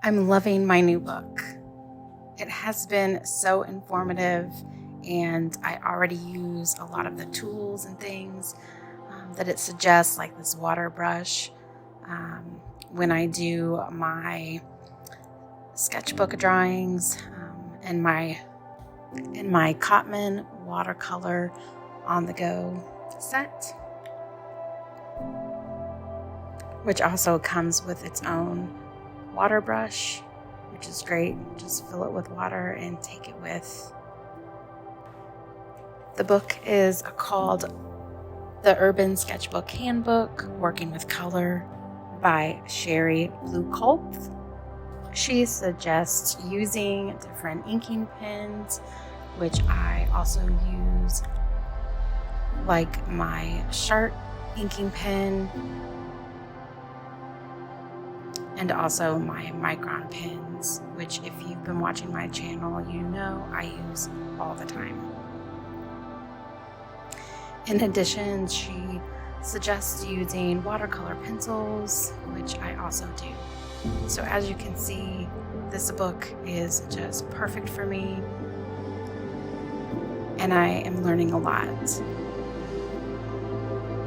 I'm loving my new book. It has been so informative, and I already use a lot of the tools and things that it suggests, like this water brush, when I do my sketchbook drawings, and my Cotman watercolor on the go set, which also comes with its own water brush, which is great. Just fill it with water and take it with. The book is called The Urban Sketchbook Handbook, Working with Color by Sherry Bluekolp. She suggests using different inking pens, which I also use, like my Sharp inking pen, and also my Micron pens, which if you've been watching my channel, you know I use all the time. In addition, she suggests using watercolor pencils, which I also do. So as you can see, this book is just perfect for me, and I am learning a lot.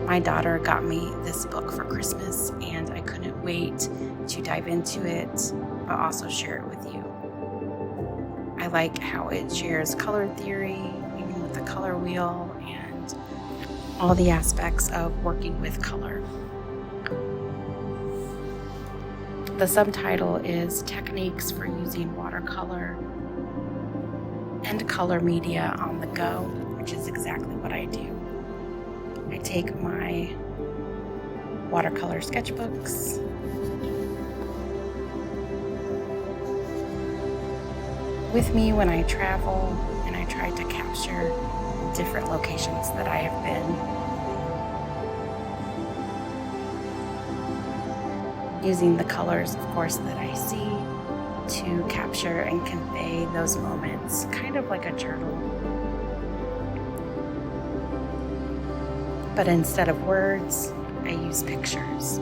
My daughter got me this book for Christmas, and I couldn't wait to dive into it, but also share it with you. I like how it shares color theory, even with the color wheel, and all the aspects of working with color. The subtitle is Techniques for Using Watercolor and Color Media on the Go, which is exactly what I do. I take my watercolor sketchbooks, with me when I travel, and I try to capture different locations that I have been, using the colors, of course, that I see to capture and convey those moments, kind of like a journal. But instead of words, I use pictures.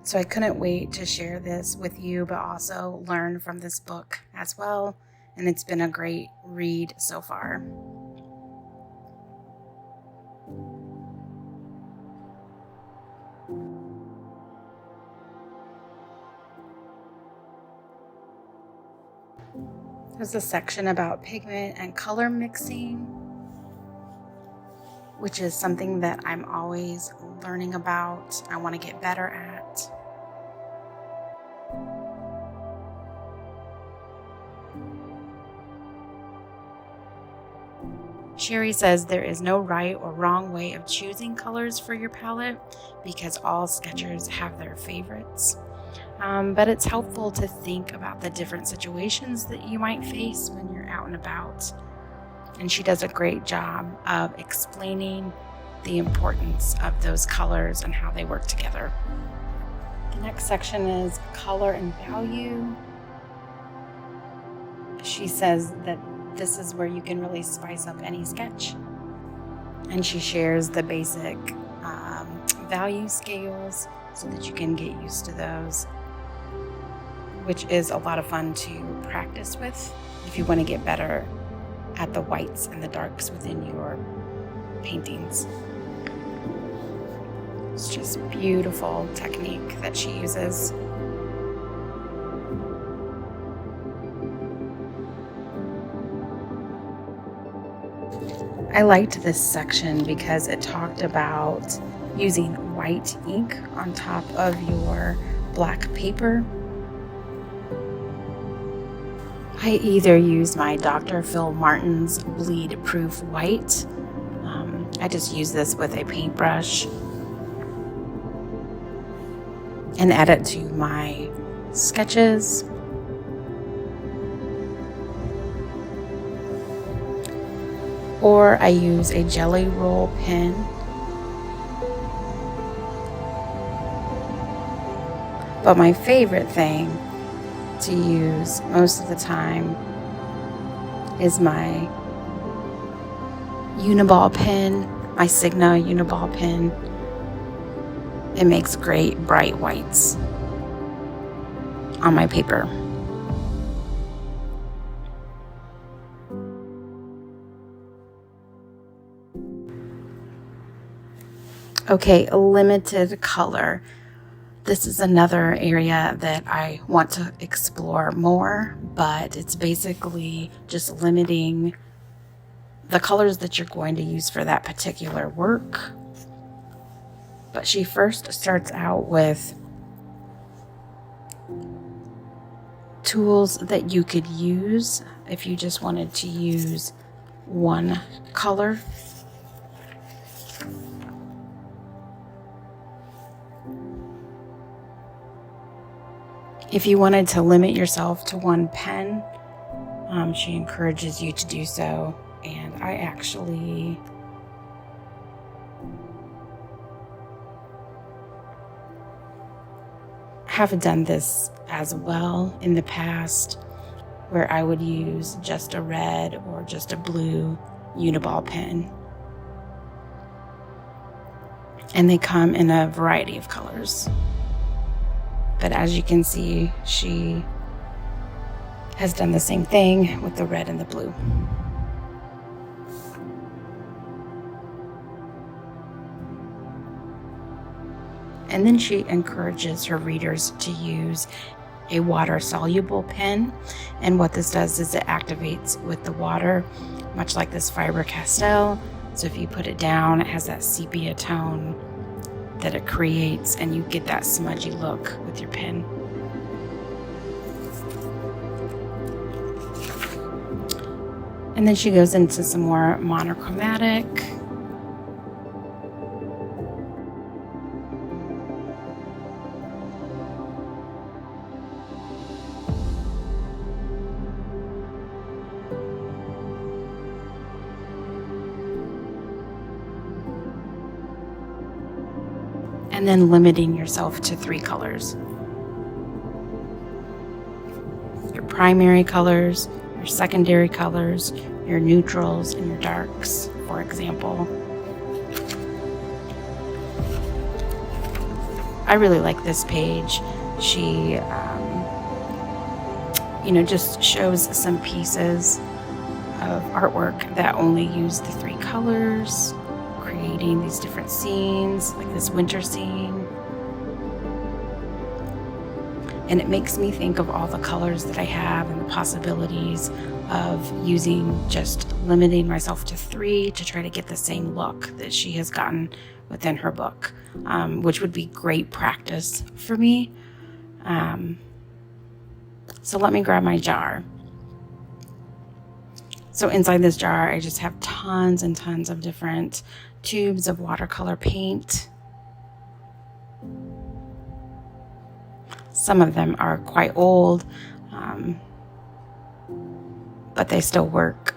So I couldn't wait to share this with you, but also learn from this book as well. And it's been a great read so far. There's a section about pigment and color mixing, which is something that I'm always learning about. I want to get better at. Sherry says there is no right or wrong way of choosing colors for your palette because all sketchers have their favorites. But it's helpful to think about the different situations that you might face when you're out and about. And she does a great job of explaining the importance of those colors and how they work together. The next section is color and value. She says that this is where you can really spice up any sketch. And she shares the basic value scales so that you can get used to those, which is a lot of fun to practice with if you want to get better at the whites and the darks within your paintings. It's just beautiful technique that she uses. I liked this section because it talked about using white ink on top of your black paper. I either use my Dr. Phil Martin's bleed proof white. I just use this with a paintbrush and add it to my sketches. Or I use a jelly roll pen. But my favorite thing to use most of the time is my Uniball pen, my Signa Uniball pen. It makes great bright whites on my paper. Okay, limited color. This is another area that I want to explore more, but it's basically just limiting the colors that you're going to use for that particular work. But she first starts out with tools that you could use if you just wanted to use one color. If you wanted to limit yourself to one pen, she encourages you to do so. And I actually have done this as well in the past, where I would use just a red or just a blue Uniball pen. And they come in a variety of colors. But as you can see, she has done the same thing with the red and the blue. And then she encourages her readers to use a water-soluble pen. And what this does is it activates with the water, much like this Faber-Castell. So if you put it down, it has that sepia tone that it creates, and you get that smudgy look with your pen. And then she goes into some more monochromatic. And then limiting yourself to 3 colors. Your primary colors, your secondary colors, your neutrals, and your darks, for example. I really like this page. She, just shows some pieces of artwork that only use the 3 colors, creating these different scenes, like this winter scene. And it makes me think of all the colors that I have and the possibilities of just limiting myself to 3 to try to get the same look that she has gotten within her book, which would be great practice for me. So let me grab my jar. So inside this jar, I just have tons and tons of different tubes of watercolor paint. Some of them are quite old, but they still work.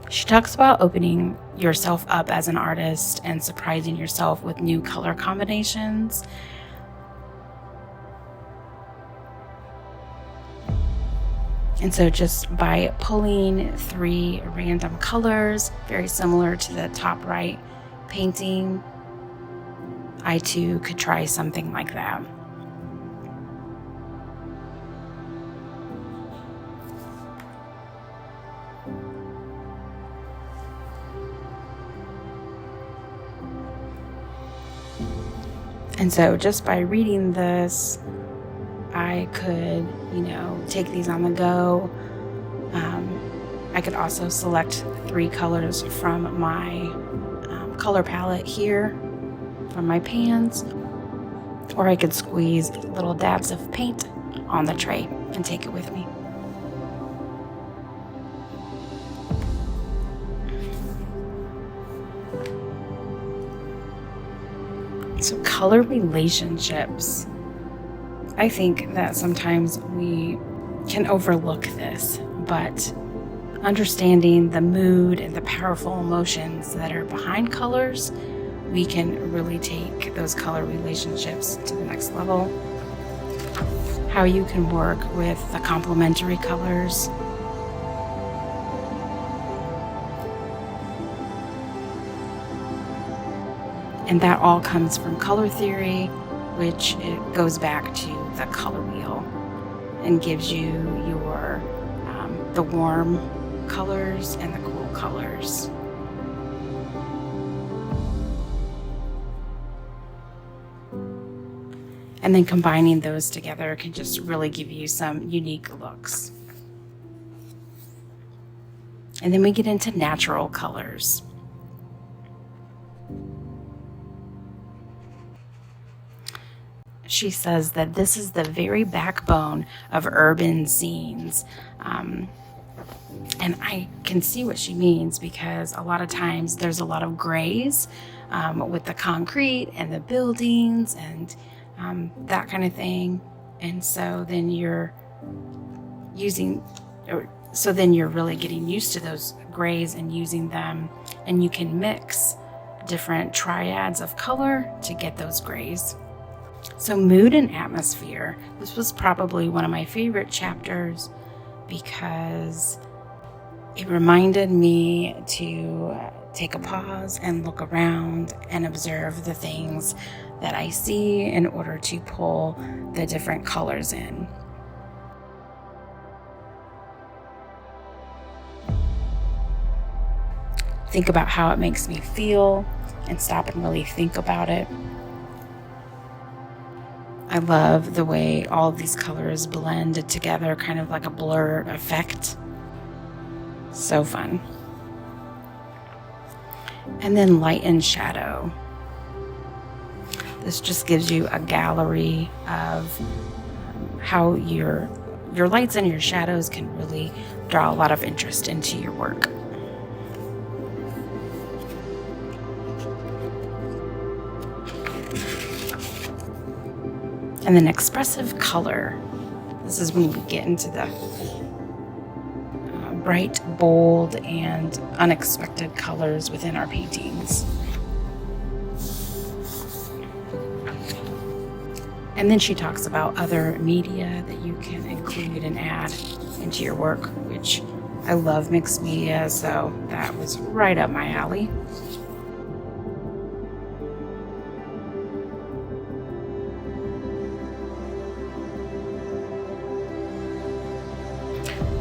She talks about opening yourself up as an artist and surprising yourself with new color combinations. And so just by pulling 3 random colors, very similar to the top right painting, I too could try something like that. And so just by reading this, I could, take these on the go. I could also select 3 colors from my color palette here, from my pans, or I could squeeze little dabs of paint on the tray and take it with me. So color relationships. I think that sometimes we can overlook this, but understanding the mood and the powerful emotions that are behind colors, we can really take those color relationships to the next level. How you can work with the complementary colors. And that all comes from color theory, which it goes back to the color wheel and gives you your the warm colors and the cool colors. And then combining those together can just really give you some unique looks. And then we get into natural colors. She says that this is the very backbone of urban scenes. And I can see what she means, because a lot of times there's a lot of grays with the concrete and the buildings and that kind of thing. And so then you're really getting used to those grays and using them, and you can mix different triads of color to get those grays. So mood and atmosphere. This was probably one of my favorite chapters because it reminded me to take a pause and look around and observe the things that I see in order to pull the different colors in. Think about how it makes me feel and stop and really think about it. I love the way all of these colors blend together, kind of like a blur effect. So fun. And then light and shadow. This just gives you a gallery of how your lights and your shadows can really draw a lot of interest into your work. And then expressive color. This is when we get into the bright, bold, and unexpected colors within our paintings. And then she talks about other media that you can include and add into your work, which I love mixed media, so that was right up my alley.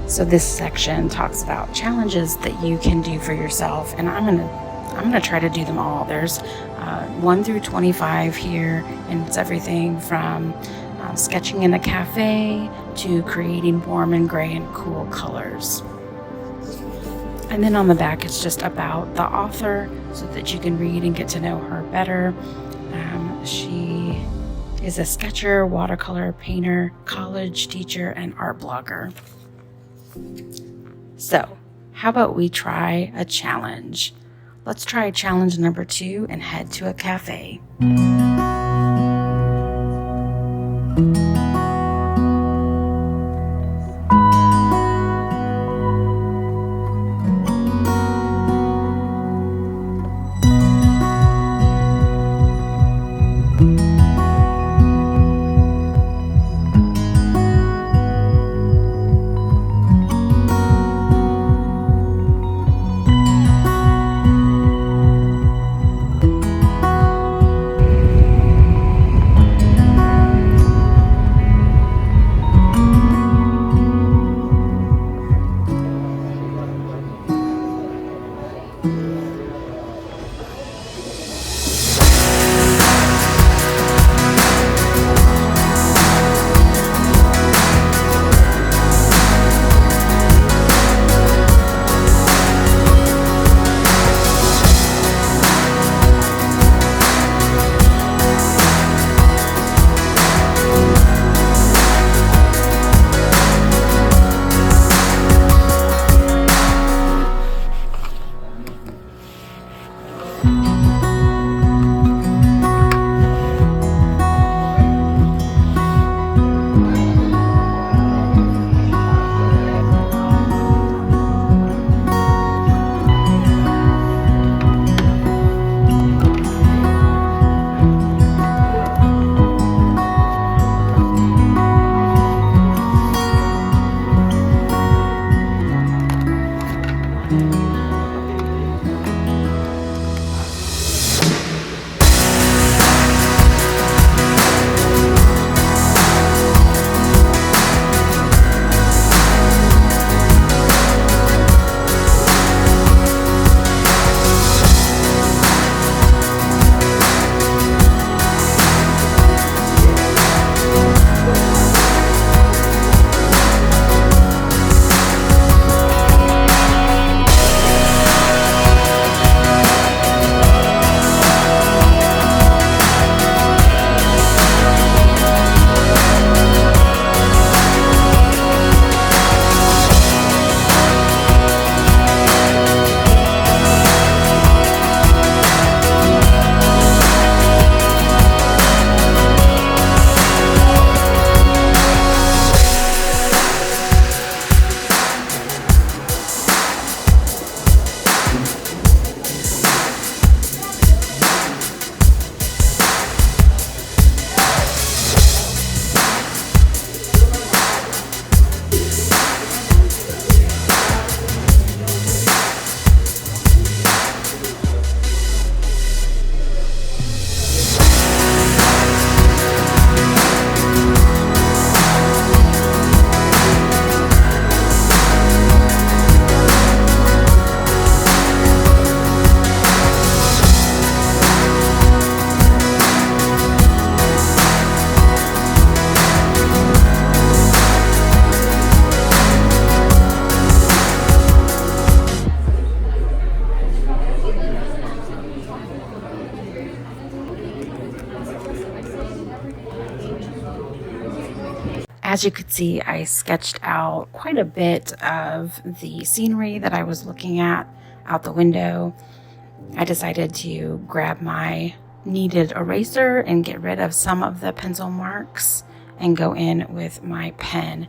So this section talks about challenges that you can do for yourself, and I'm gonna try to do them all. There's 1 through 25 here, and it's everything from sketching in a cafe to creating warm and gray and cool colors. And then on the back, it's just about the author so that you can read and get to know her better. She is a sketcher, watercolor painter, college teacher, and art blogger. So, how about we try a challenge? Let's try challenge number 2 and head to a cafe. As you could see, I sketched out quite a bit of the scenery that I was looking at out the window. I decided to grab my kneaded eraser and get rid of some of the pencil marks and go in with my pen.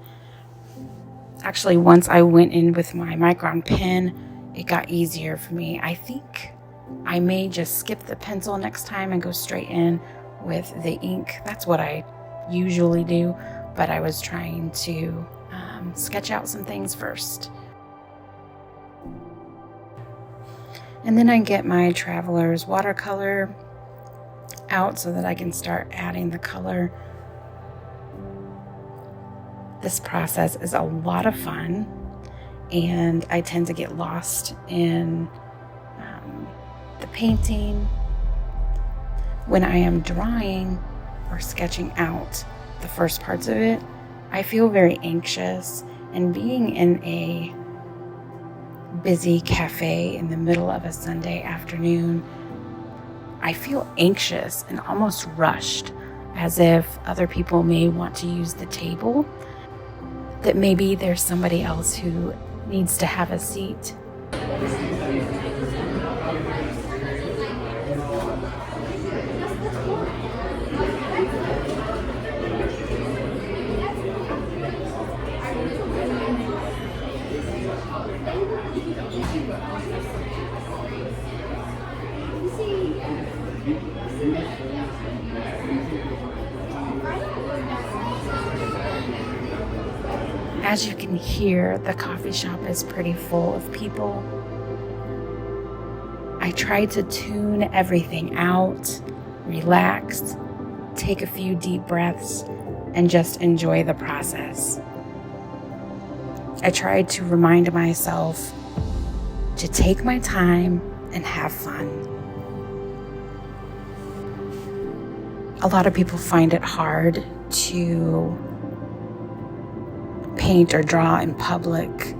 Actually, once I went in with my Micron pen, it got easier for me. I think I may just skip the pencil next time and go straight in with the ink. That's what I usually do, but I was trying to sketch out some things first. And then I get my Traveler's watercolor out so that I can start adding the color. This process is a lot of fun, and I tend to get lost in the painting. When I am drawing or sketching out the first parts of it, I feel very anxious, and being in a busy cafe in the middle of a Sunday afternoon, I feel anxious and almost rushed, as if other people may want to use the table, that maybe there's somebody else who needs to have a seat. As you can hear, the coffee shop is pretty full of people. I try to tune everything out, relax, take a few deep breaths, and just enjoy the process. I try to remind myself to take my time and have fun. A lot of people find it hard to paint or draw in public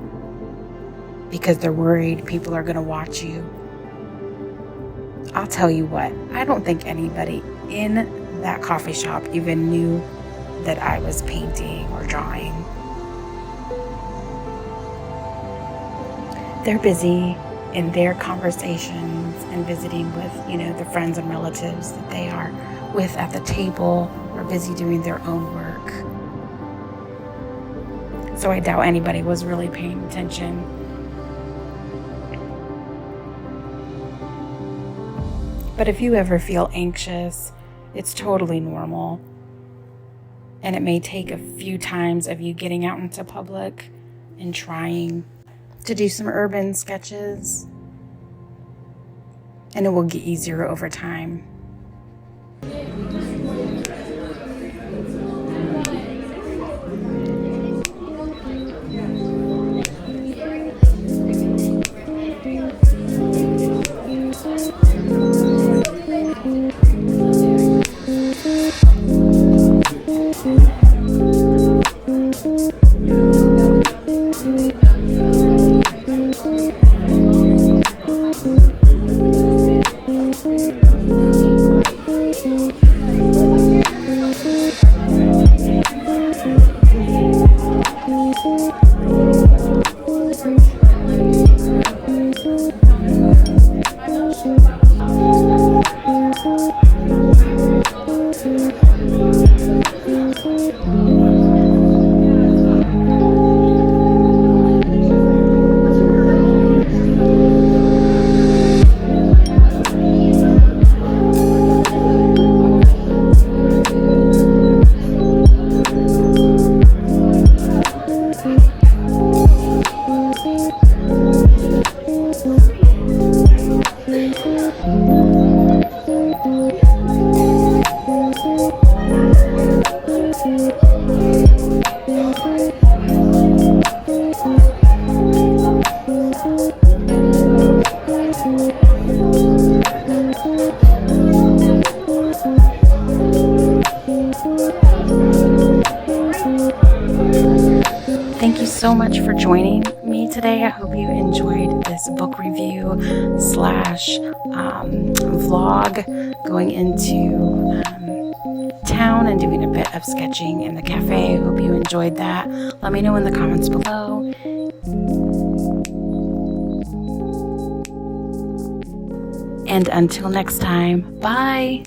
because they're worried people are going to watch you. I'll tell you what, I don't think anybody in that coffee shop even knew that I was painting or drawing. They're busy in their conversations and visiting with, the friends and relatives that they are with at the table, or busy doing their own work. So I doubt anybody was really paying attention. But if you ever feel anxious, it's totally normal. And it may take a few times of you getting out into public and trying to do some urban sketches. And it will get easier over time. Thank you so much for joining me today. I hope you enjoyed this book review / vlog going into town down and doing a bit of sketching in the cafe. Hope you enjoyed that. Let me know in the comments below. And until next time, bye!